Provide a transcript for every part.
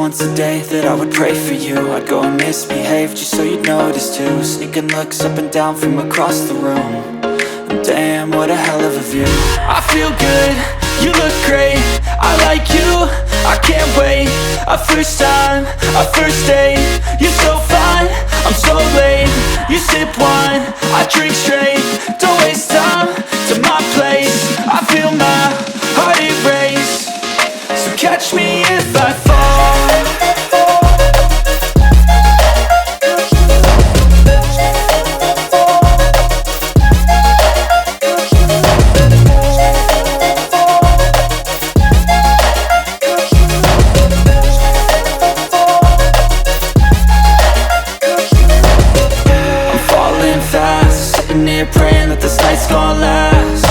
once a day that I would pray for you. I'd go and misbehave just so you'd notice too. Sneaking looks up and down from across the room. And damn, what a hell of a view. I feel good, you look great, I like you, I can't wait. A first time, a first date, you're so fine, I'm so late. You sip wine, I drink straight, don't waste time to my place. I feel my heart erase, so catch me if I fall. Praying that this night's gonna last.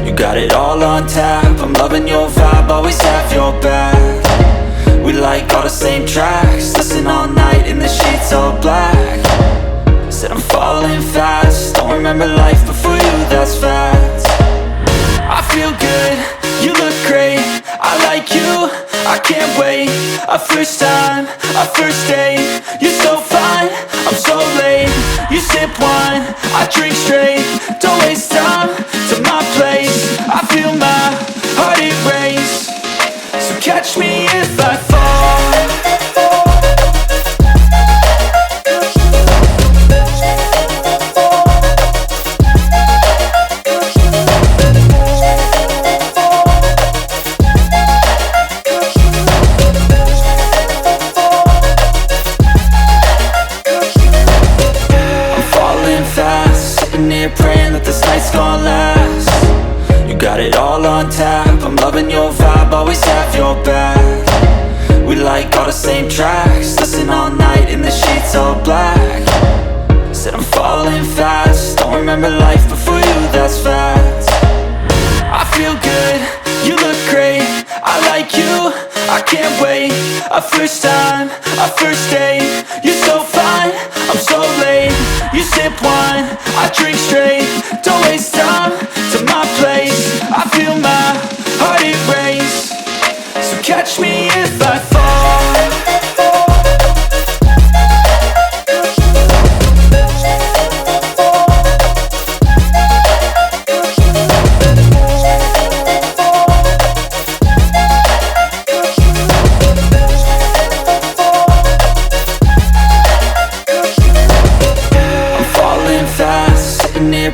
You got it all on tap, I'm loving your vibe, always have your back. We like all the same tracks, listen all night in the sheets all black. Said I'm falling fast, don't remember life before you, that's fact. I feel good, you look great, I like you, I can't wait. A first time, a first date, you're so fine, I'm so late. You sip wine, I drink straight, don't waste time to my place. I feel my heart erase, so catch me if I fall. Praying that this night's gonna last. You got it all on tap, I'm loving your vibe, always have your back. We like all the same tracks, listen all night in the sheets all black. Said I'm falling fast, don't remember life before you, that's fact. I feel good, you look great, I like you, I can't wait. A first time, a first date, you're so fine, I'm so late. You sip wine, I drink straight, don't waste time to my place. I feel my heart erase, so catch me if I fall.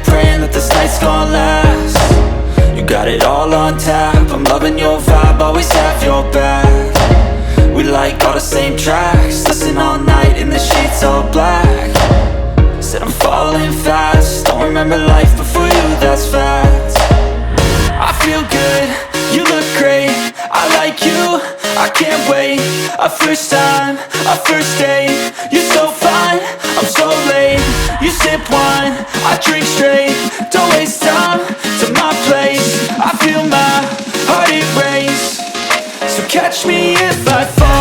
Praying that this night's gonna last. You got it all on tap, I'm loving your vibe, always have your back. We like all the same tracks, listen all night in the sheets all black. Said I'm falling fast, don't remember life before you, that's fact. I feel good, you look great, I like you, I can't wait. A first time, a first date, you're so fine, I'm so late. You sip wine, I drink straight, don't waste time to my place. I feel my heart erase, so catch me if I fall.